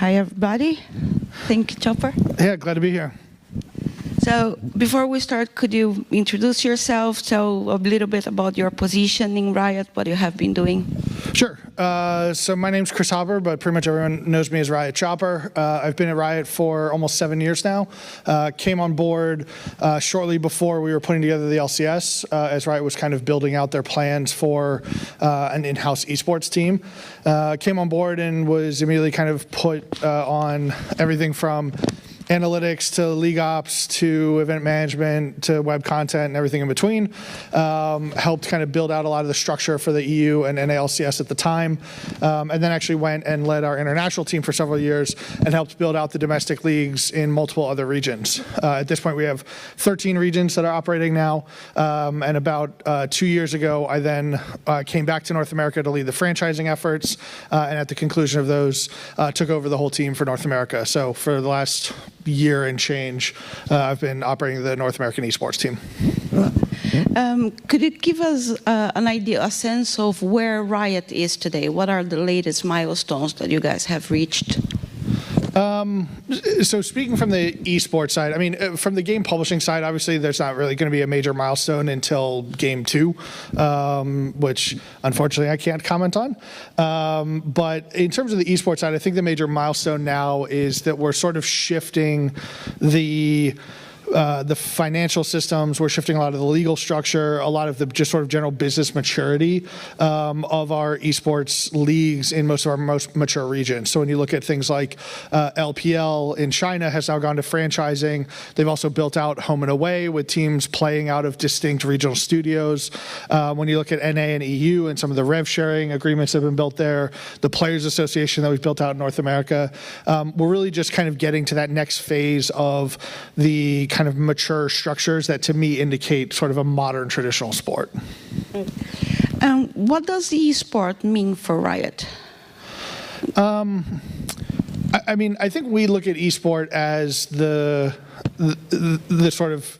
Hi, everybody. Thank you, Chopper. Yeah, glad to be here. So before we start, could you introduce yourself, tell a little bit about your position in Riot, what you have been doing? Sure. So my name's Chris Hopper, but pretty much everyone knows me as Riot Chopper. I've been at Riot for almost 7 years now. Came on board shortly before we were putting together the LCS, as Riot was kind of building out their plans for an in-house esports team. Came on board and was immediately kind of put on everything from analytics to league ops to event management to web content and everything in between. Helped kind of build out a lot of the structure for the EU and NALCS at the time. And then actually went and led our international team for several years and helped build out the domestic leagues in multiple other regions. At this point, we have 13 regions that are operating now. And about 2 years ago, I then came back to North America to lead the franchising efforts. And at the conclusion of those, took over the whole team for North America. So for the last year and change, I've been operating the North American esports team. Could you give us an idea, a sense of where Riot is today? What are the latest milestones that you guys have reached? So speaking from the esports side, I mean, from the game publishing side, obviously there's not really going to be a major milestone until Game 2, which unfortunately I can't comment on. But in terms of the esports side, I think the major milestone now is that we're sort of shifting the financial systems, we're shifting a lot of the legal structure, a lot of the just sort of general business maturity of our esports leagues in most of our most mature regions. So when you look at things like LPL in China has now gone to franchising. They've also built out home and away with teams playing out of distinct regional studios. When you look at NA and EU and some of the rev sharing agreements that have been built there, the Players Association that we've built out in North America, we're really just kind of getting to that next phase of the kind of mature structures that to me indicate sort of a modern traditional sport. What does esport mean for Riot? I mean, I think we look at esport as the sort of,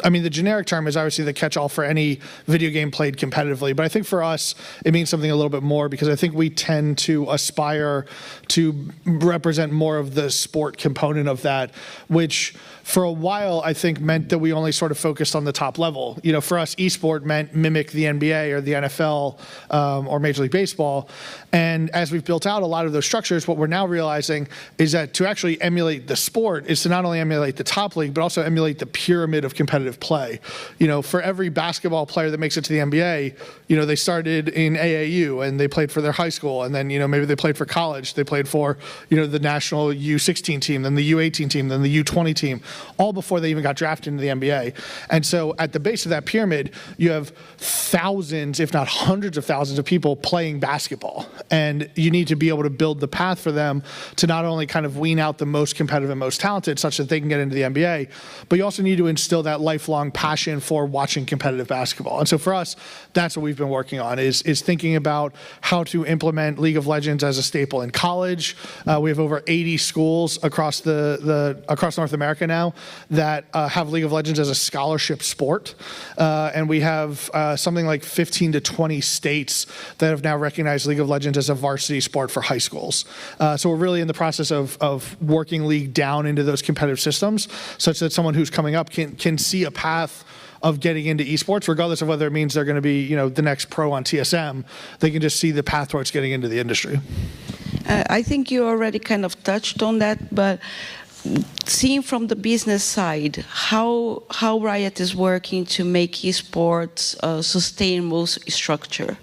I mean, the generic term is obviously the catch-all for any video game played competitively, but I think for us, it means something a little bit more because I think we tend to aspire to represent more of the sport component of that, which for a while, I think meant that we only sort of focused on the top level. You know, for us, esport meant mimic the NBA or the NFL or Major League Baseball. And as we've built out a lot of those structures, what we're now realizing is that to actually emulate the sport is to not only emulate the top league, but also emulate the pyramid of competitive play. You know, for every basketball player that makes it to the NBA, you know, they started in AAU and they played for their high school. And then, you know, maybe they played for college. They played for, you know, the national U16 team, then the U18 team, then the U20 team, all before they even got drafted into the NBA. And so at the base of that pyramid, you have thousands, if not hundreds of thousands of people playing basketball. And you need to be able to build the path for them to not only kind of wean out the most competitive and most talented such that they can get into the NBA, but you also need to instill that lifelong passion for watching competitive basketball. And so for us, that's what we've been working on is thinking about how to implement League of Legends as a staple in college. We have over 80 schools across across North America now that have League of Legends as a scholarship sport. And we have something like 15 to 20 states that have now recognized League of Legends as a varsity sport for high schools. So we're really in the process of working League down into those competitive systems such that someone who's coming up can see a path of getting into esports, regardless of whether it means they're going to be, you know, the next pro on TSM. They can just see the path towards getting into the industry. I think you already kind of touched on that, but seeing from the business side, how Riot is working to make esports a sustainable structure,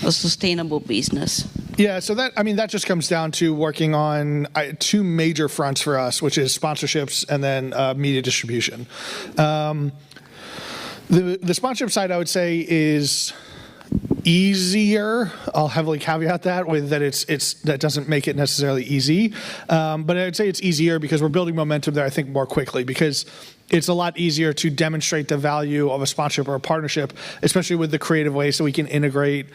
a sustainable business. Yeah, so that just comes down to working on two major fronts for us, which is sponsorships and then media distribution. The sponsorship side, I would say, is easier. I'll heavily caveat that with that that doesn't make it necessarily easy. But I'd say it's easier because we're building momentum there, I think, more quickly because it's a lot easier to demonstrate the value of a sponsorship or a partnership, especially with the creative ways that we can integrate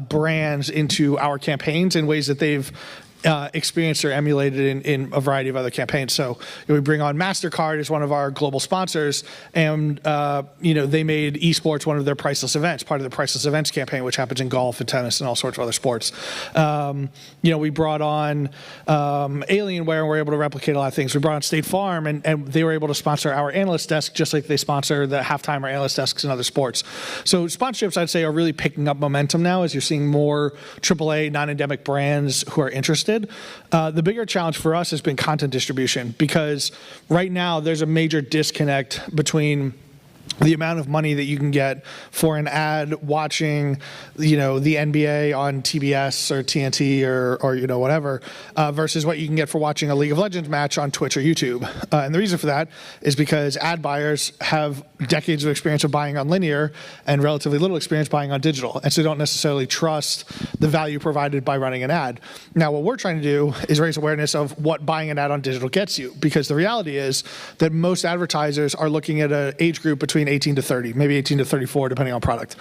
brands into our campaigns in ways that they've experienced or emulated in a variety of other campaigns. So we bring on MasterCard as one of our global sponsors, and they made eSports one of their priceless events, part of the priceless events campaign, which happens in golf and tennis and all sorts of other sports. We brought on Alienware, and we're able to replicate a lot of things. We brought on State Farm, and they were able to sponsor our analyst desk just like they sponsor the halftime or analyst desks in other sports. So sponsorships, I'd say, are really picking up momentum now as you're seeing more AAA non-endemic brands who are interested. The bigger challenge for us has been content distribution, because right now there's a major disconnect between the amount of money that you can get for an ad watching, the NBA on TBS or TNT or whatever, versus what you can get for watching a League of Legends match on Twitch or YouTube. And the reason for that is because ad buyers have decades of experience of buying on linear and relatively little experience buying on digital, and so don't necessarily trust the value provided by running an ad. Now, what we're trying to do is raise awareness of what buying an ad on digital gets you, because the reality is that most advertisers are looking at an age group between 18 to 30, maybe 18 to 34, depending on product.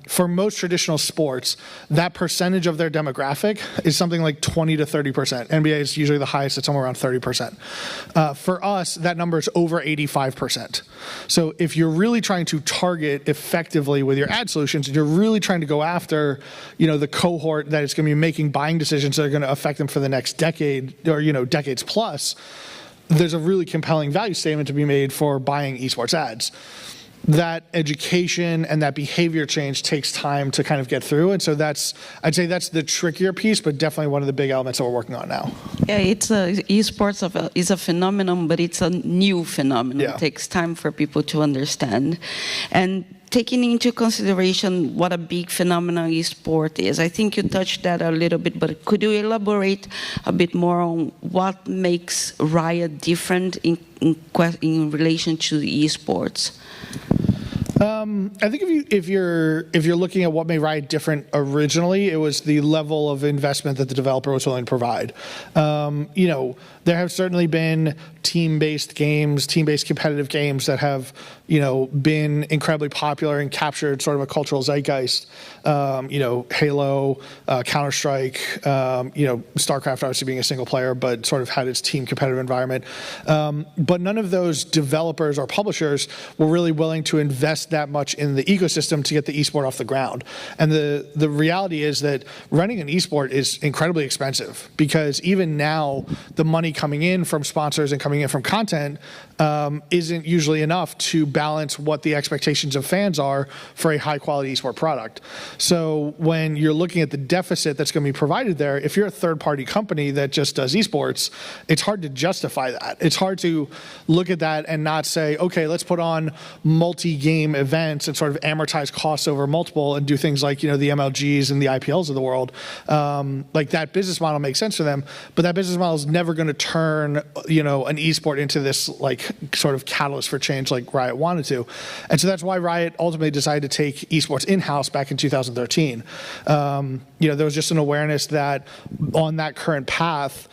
For most traditional sports, that percentage of their demographic is something like 20 to 30%. NBA is usually the highest at somewhere around 30%. For us, that number is over 85%. So if you're really trying to target effectively with your ad solutions, you're really trying to go after, the cohort that is going to be making buying decisions that are going to affect them for the next decade or, decades plus, there's a really compelling value statement to be made for buying esports ads. That education and that behavior change takes time to kind of get through. And so I'd say that's the trickier piece, but definitely one of the big elements that we're working on now. Yeah, esports is a phenomenon, but it's a new phenomenon. Yeah. It takes time for people to understand. And taking into consideration what a big phenomenon esport is, I think you touched that a little bit, but could you elaborate a bit more on what makes Riot different in relation to esports? I think if you're looking at what made Riot different originally, it was the level of investment that the developer was willing to provide. There have certainly been team-based games, team-based competitive games that have, been incredibly popular and captured sort of a cultural zeitgeist. Halo, Counter-Strike, StarCraft obviously being a single player, but sort of had its team competitive environment. But none of those developers or publishers were really willing to invest that much in the ecosystem to get the esport off the ground. And the reality is that running an esport is incredibly expensive, because even now the money coming in from sponsors and coming in from content isn't usually enough to balance what the expectations of fans are for a high quality esport product. So when you're looking at the deficit that's going to be provided there, if you're a third party company that just does esports, it's hard to justify that. It's hard to look at that and not say, okay, let's put on multi-game events and sort of amortize costs over multiple and do things like, the MLGs and the IPLs of the world. Like that business model makes sense for them, but that business model is never going to turn, an esport into this like sort of catalyst for change like Riot wanted to. And so that's why Riot ultimately decided to take esports in-house back in 2013. There was just an awareness that on that current path,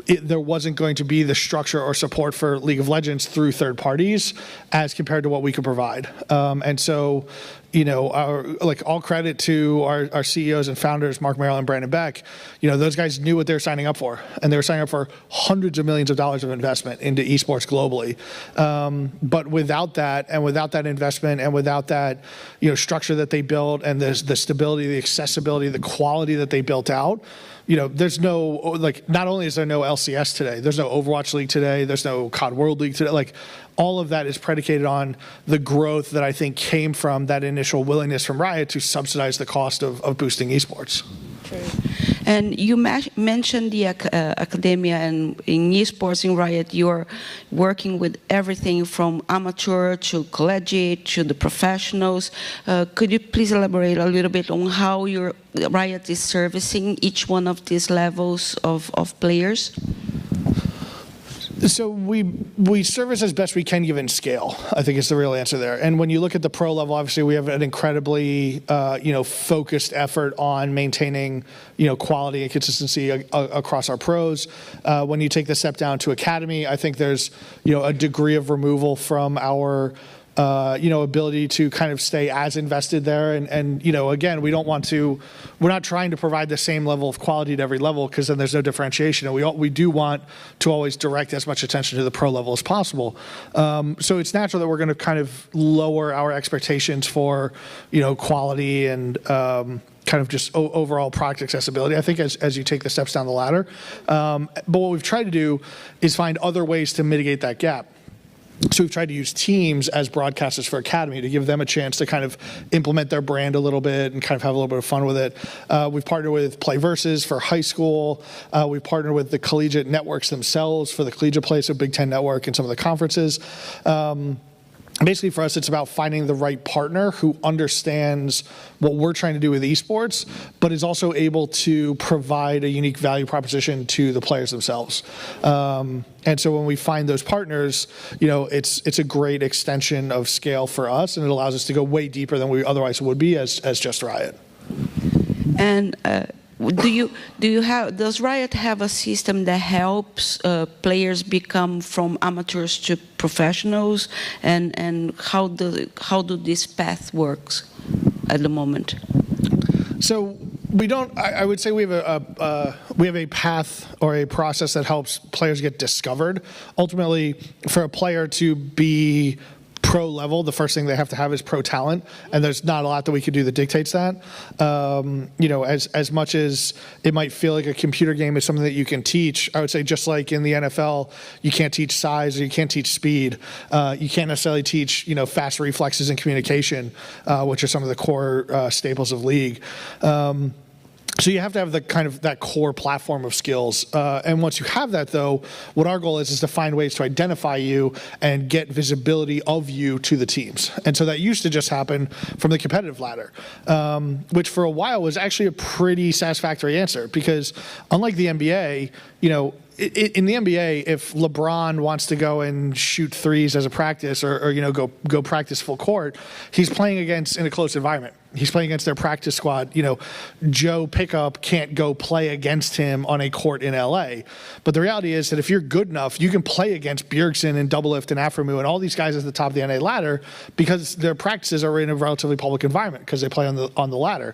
there wasn't going to be the structure or support for League of Legends through third parties as compared to what we could provide. And so, all credit to our CEOs and founders, Mark Merrill and Brandon Beck. Those guys knew what they were signing up for, and they were signing up for hundreds of millions of dollars of investment into esports globally. But without that, and without that investment, and without that, structure that they built, and the stability, the accessibility, the quality that they built out, there's no, not only is there no LCS today, there's no Overwatch League today, there's no COD World League today. All of that is predicated on the growth that I think came from that initial willingness from Riot to subsidize the cost of boosting esports. True. And you mentioned the academia, and in esports in Riot, you're working with everything from amateur to collegiate to the professionals. Could you please elaborate a little bit on how Riot is servicing each one of these levels of players? So we service as best we can given scale, I think is the real answer there. And when you look at the pro level, obviously we have an incredibly focused effort on maintaining quality and consistency across our pros. When you take the step down to academy, I think there's a degree of removal from our ability to kind of stay as invested there. And again, we're not trying to provide the same level of quality at every level, because then there's no differentiation. And we do want to always direct as much attention to the pro level as possible. So it's natural that we're going to kind of lower our expectations for, quality and kind of just overall product accessibility, I think, as you take the steps down the ladder. But what we've tried to do is find other ways to mitigate that gap. So we've tried to use teams as broadcasters for Academy to give them a chance to kind of implement their brand a little bit and kind of have a little bit of fun with it. We've partnered with Play Versus for high school. We've partnered with the collegiate networks themselves for the collegiate play, so Big Ten Network and some of the conferences. Basically, for us, it's about finding the right partner who understands what we're trying to do with esports, but is also able to provide a unique value proposition to the players themselves. And so when we find those partners, it's a great extension of scale for us, and it allows us to go way deeper than we otherwise would be as just Riot. And does Riot have a system that helps players become from amateurs to professionals, and how do this path works at the moment? So we don't. I would say we have a path or a process that helps players get discovered. Ultimately, for a player to be pro level, the first thing they have to have is pro talent, and there's not a lot that we could do that dictates that. As much as it might feel like a computer game is something that you can teach, I would say just like in the NFL, you can't teach size or you can't teach speed. You can't necessarily teach fast reflexes and communication, which are some of the core staples of league. So you have to have the kind of that core platform of skills. And once you have that, though, what our goal is to find ways to identify you and get visibility of you to the teams. And so that used to just happen from the competitive ladder, which for a while was actually a pretty satisfactory answer, because unlike the NBA, in the NBA, if LeBron wants to go and shoot threes as a practice or go practice full court, he's playing in a closed environment. He's playing against their practice squad. Joe Pickup can't go play against him on a court in LA. But the reality is that if you're good enough, you can play against Bjergsen and Doublelift and Afremu and all these guys at the top of the NA ladder, because their practices are in a relatively public environment because they play on the ladder.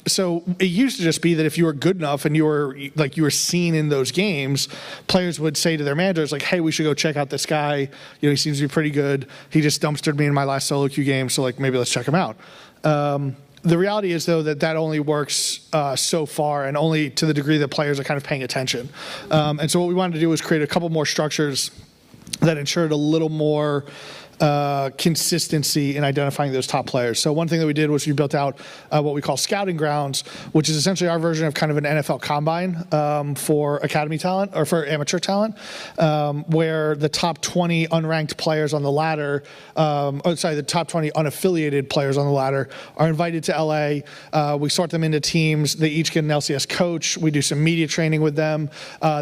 So it used to just be that if you were good enough and you were seen in those games, players would say to their managers, like, hey, we should go check out this guy. He seems to be pretty good. He just dumpstered me in my last solo queue game, so maybe let's check him out. The reality is, though, that only works so far, and only to the degree that players are kind of paying attention. And so what we wanted to do was create a couple more structures that ensured a little more consistency in identifying those top players. So one thing that we did was we built out what we call scouting grounds, which is essentially our version of kind of an NFL combine for academy talent or for amateur talent, where the top 20 unranked players on the ladder, the top 20 unaffiliated players on the ladder are invited to LA. We sort them into teams. They each get an LCS coach. We do some media training with them.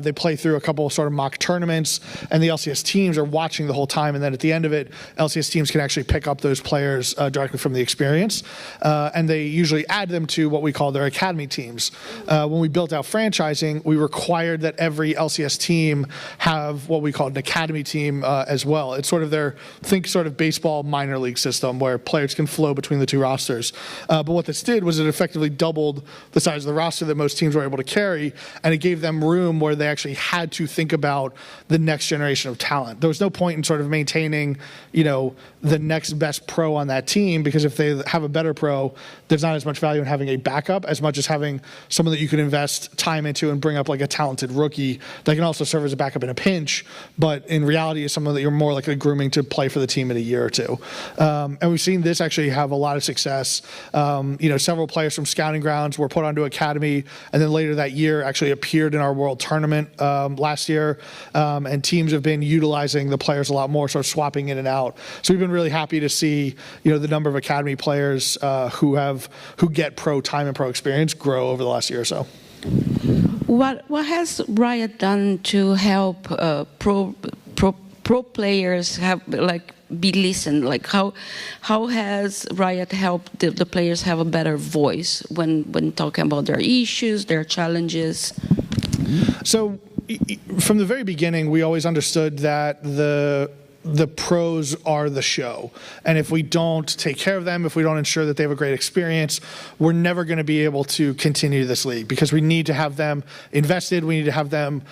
They play through a couple of sort of mock tournaments, and the LCS teams are watching the whole time. And then at the end of it, LCS teams can actually pick up those players directly from the experience, and they usually add them to what we call their academy teams. When we built out franchising, we required that every LCS team have what we call an academy team as well. It's sort of baseball minor league system where players can flow between the two rosters. But what this did was it effectively doubled the size of the roster that most teams were able to carry, and it gave them room where they actually had to think about the next generation of talent. There was no point in sort of maintaining the next best pro on that team, because if they have a better pro, there's not as much value in having a backup as much as having someone that you can invest time into and bring up like a talented rookie that can also serve as a backup in a pinch, but in reality is someone that you're more likely grooming to play for the team in a year or two. And we've seen this actually have a lot of success. Several players from scouting grounds were put onto academy, and then later that year actually appeared in our world tournament last year, and teams have been utilizing the players a lot more, sort of swapping in and out. So we've been really happy to see, the number of academy players who get pro time and pro experience grow over the last year or so. What has Riot done to help pro players be listened? How has Riot helped the players have a better voice when talking about their issues, their challenges? So from the very beginning, we always understood that the pros are the show. And if we don't take care of them, if we don't ensure that they have a great experience, we're never going to be able to continue this league, because we need to have them invested. We need to have them,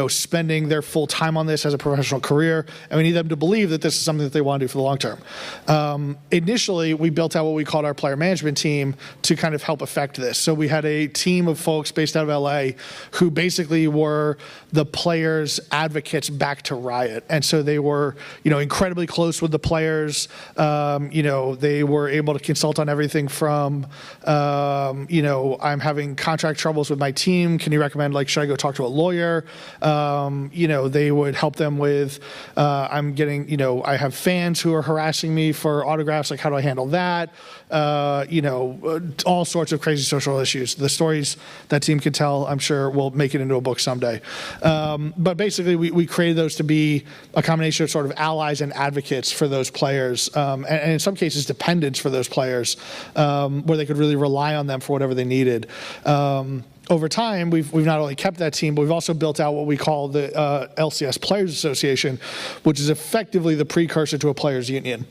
spending their full time on this as a professional career. And we need them to believe that this is something that they want to do for the long term. Initially, we built out what we called our player management team to kind of help affect this. So we had a team of folks based out of LA who basically were the players' advocates back to Riot. And so they were, incredibly close with the players. They were able to consult on everything from, I'm having contract troubles with my team. Can you recommend, should I go talk to a lawyer? They would help them with, I'm getting, I have fans who are harassing me for autographs. How do I handle that? All sorts of crazy social issues. The stories that team can tell, I'm sure, will make it into a book someday. But basically, we created those to be a combination of sort of allies and advocates for those players, and in some cases, dependents for those players, where they could really rely on them for whatever they needed. Over time, we've not only kept that team, but we've also built out what we call the LCS Players Association, which is effectively the precursor to a players' union.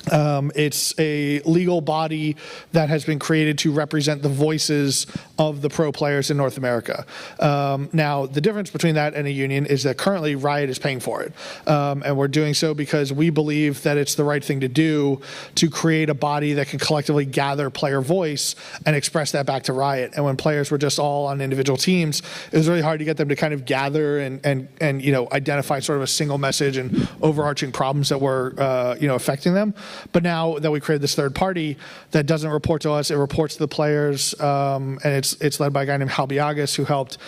It's a legal body that has been created to represent the voices of the pro players in North America. Now, the difference between that and a union is that currently Riot is paying for it. And we're doing so because we believe that it's the right thing to do to create a body that can collectively gather player voice and express that back to Riot. And when players were just all on individual teams, it was really hard to get them to kind of gather and identify sort of a single message and overarching problems that were affecting them. But now that we created this third party that doesn't report to us, it reports to the players, and it's led by a guy named Hal Biagas, who helped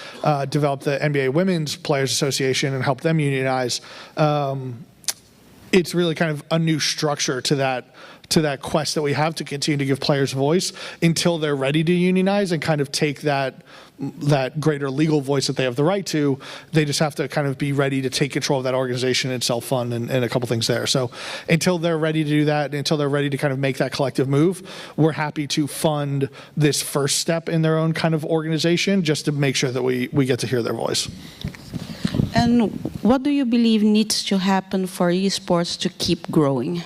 develop the NBA Women's Players Association and help them unionize. It's really kind of a new structure to that quest that we have to continue to give players voice until they're ready to unionize and kind of take that greater legal voice that they have the right to. They just have to kind of be ready to take control of that organization and self-fund and a couple things there. So until they're ready to do that, until they're ready to kind of make that collective move, we're happy to fund this first step in their own kind of organization just to make sure that we get to hear their voice. And what do you believe needs to happen for esports to keep growing?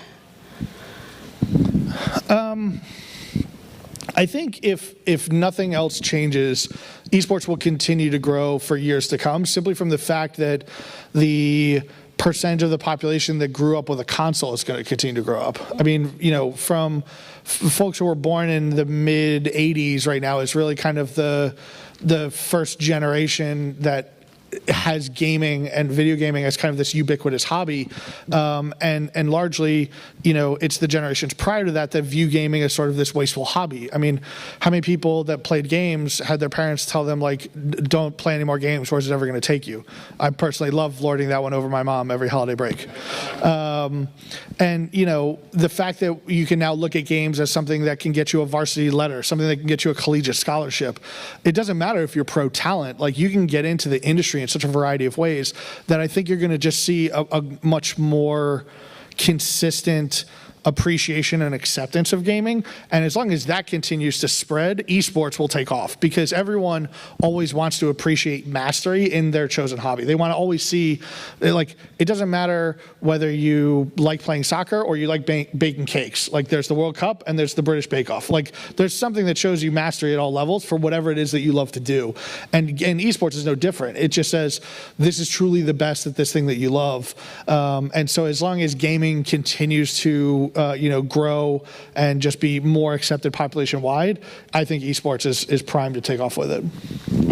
I think if nothing else changes, esports will continue to grow for years to come, simply from the fact that the percentage of the population that grew up with a console is going to continue to grow up. I mean, from folks who were born in the mid 80s right now is really kind of the first generation that has gaming and video gaming as kind of this ubiquitous hobby, and largely, it's the generations prior to that view gaming as sort of this wasteful hobby. I mean, how many people that played games had their parents tell them, don't play any more games, where's it ever going to take you? I personally love lording that one over my mom every holiday break. And, the fact that you can now look at games as something that can get you a varsity letter, something that can get you a collegiate scholarship. It doesn't matter if you're pro talent, you can get into the industry in such a variety of ways that I think you're going to just see a much more consistent appreciation and acceptance of gaming. And as long as that continues to spread, esports will take off, because everyone always wants to appreciate mastery in their chosen hobby. They want to always see, it doesn't matter whether you like playing soccer or you like baking cakes. There's the World Cup and there's the British Bake Off. There's something that shows you mastery at all levels for whatever it is that you love to do. And esports is no different. It just says, this is truly the best at this thing that you love. And so as long as gaming continues to grow and just be more accepted population-wide, I think esports is primed to take off with it.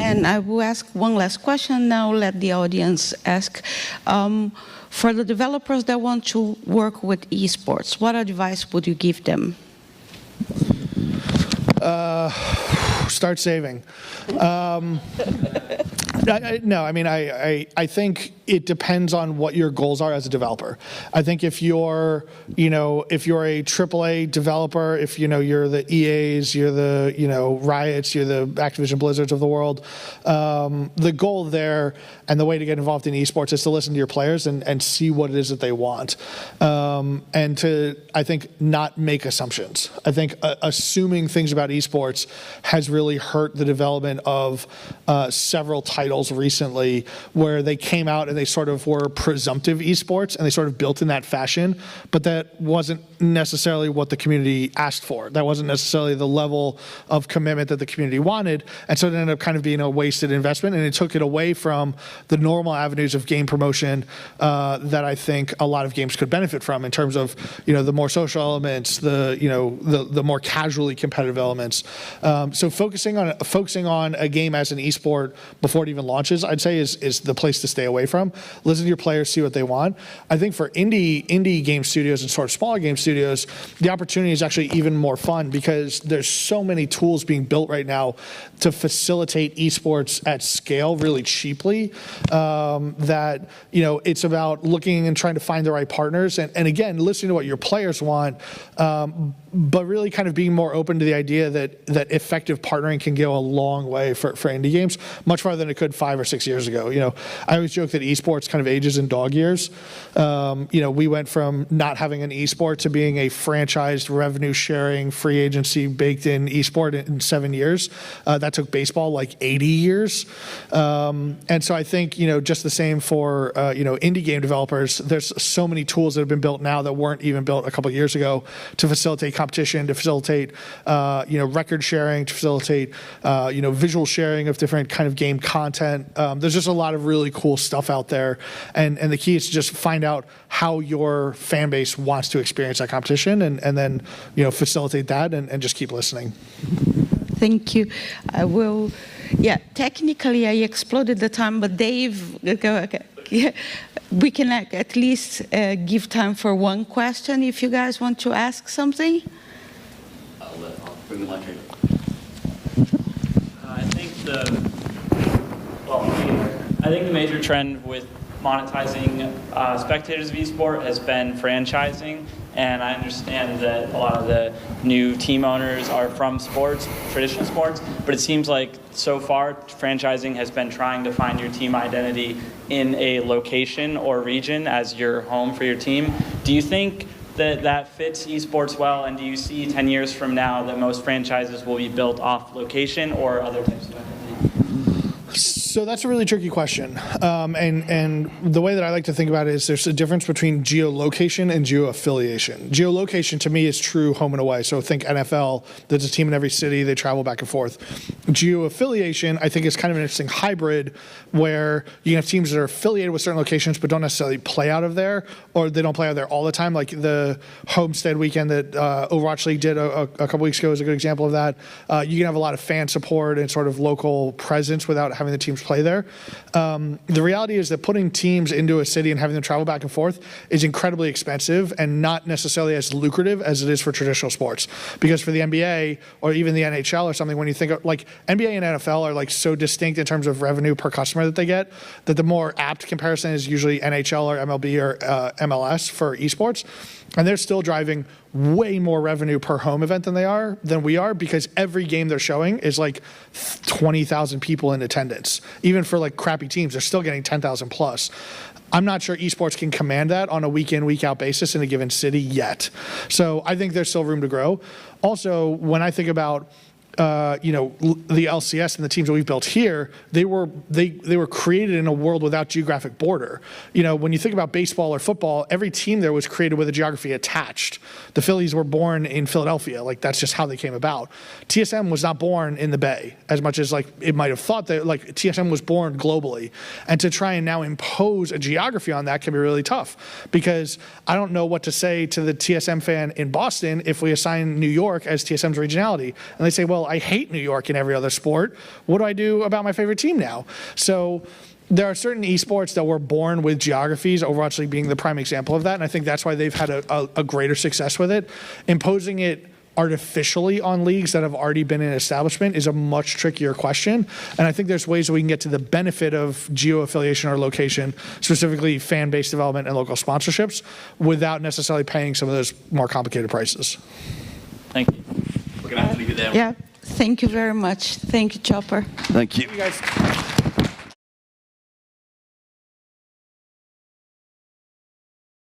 And I will ask one last question now, let the audience ask. For the developers that want to work with esports, what advice would you give them? Start saving. I think it depends on what your goals are as a developer. I think if you're a AAA developer, if you're the EAs, you're the Riots, you're the Activision Blizzards of the world, the goal there and the way to get involved in esports is to listen to your players and see what it is that they want, and to, I think, not make assumptions. I think assuming things about esports has really hurt the development of several titles recently, where they came out and and they sort of were presumptive esports, and they sort of built in that fashion, but that wasn't necessarily what the community asked for. That wasn't necessarily the level of commitment that the community wanted, and so it ended up kind of being a wasted investment, and it took it away from the normal avenues of game promotion that I think a lot of games could benefit from in terms of, the more social elements, the more casually competitive elements. So focusing on a game as an esport before it even launches, I'd say is the place to stay away from. Listen to your players, see what they want. I think for indie game studios and sort of smaller game studios, the opportunity is actually even more fun because there's so many tools being built right now to facilitate esports at scale really cheaply, that it's about looking and trying to find the right partners and again listening to what your players want, but really kind of being more open to the idea that effective partnering can go a long way for indie games, much farther than it could 5 or 6 years ago. I always joke that esports kind of ages in dog years. We went from not having an esport to being a franchised revenue sharing free agency baked in esport in 7 years. That took baseball like 80 years. And so I think, just the same for, indie game developers, there's so many tools that have been built now that weren't even built a couple of years ago to facilitate competition, to facilitate, record sharing, to facilitate, visual sharing of different kind of game content. There's just a lot of really cool stuff out there. And the key is to just find out how your fan base wants to experience that competition and then, facilitate that and just keep listening. Thank you. I will, technically I exploded the time, but Dave, okay. We can at least give time for one question if you guys want to ask something. I'll bring the mic here. I think the major trend with monetizing spectators of esport has been franchising, and I understand that a lot of the new team owners are from sports, traditional sports, but it seems like so far franchising has been trying to find your team identity in a location or region as your home for your team. Do you think that fits esports well, and do you see 10 years from now that most franchises will be built off location or other types of identity? So that's a really tricky question. And the way that I like to think about it is there's a difference between geolocation and geoaffiliation. Geolocation to me is true home and away. So think NFL, there's a team in every city, they travel back and forth. Geoaffiliation, I think, is kind of an interesting hybrid where you have teams that are affiliated with certain locations but don't necessarily play out of there, or they don't play out of there all the time. Like the Homestead weekend that Overwatch League did a couple weeks ago is a good example of that. You can have a lot of fan support and sort of local presence without having the teams play there. The reality is that putting teams into a city and having them travel back and forth is incredibly expensive and not necessarily as lucrative as it is for traditional sports. Because for the NBA or even the NHL or something, when you think of like NBA and NFL are like so distinct in terms of revenue per customer that they get, that the more apt comparison is usually NHL or MLB or MLS for esports. And they're still driving way more revenue per home event than we are because every game they're showing is like 20,000 people in attendance. Even for like crappy teams, they're still getting 10,000 plus. I'm not sure esports can command that on a week in, week out basis in a given city yet. So I think there's still room to grow. Also, when I think about the LCS and the teams that we've built here, they were created in a world without geographic border. When you think about baseball or football, every team there was created with a geography attached. The Phillies were born in Philadelphia. Like that's just how they came about. TSM was not born in the Bay as much as like it might have thought that like TSM was born globally. And to try and now impose a geography on that can be really tough because I don't know what to say to the TSM fan in Boston if we assign New York as TSM's regionality. And they say, well, I hate New York in every other sport. What do I do about my favorite team now? So there are certain esports that were born with geographies, Overwatch League being the prime example of that, and I think that's why they've had a greater success with it. Imposing it artificially on leagues that have already been in establishment is a much trickier question, and I think there's ways that we can get to the benefit of geo-affiliation or location, specifically fan-based development and local sponsorships, without necessarily paying some of those more complicated prices. Thank you. We're going to have to leave it there. Yeah, thank you very much. Thank you, Chopper. Thank you. Thank you guys.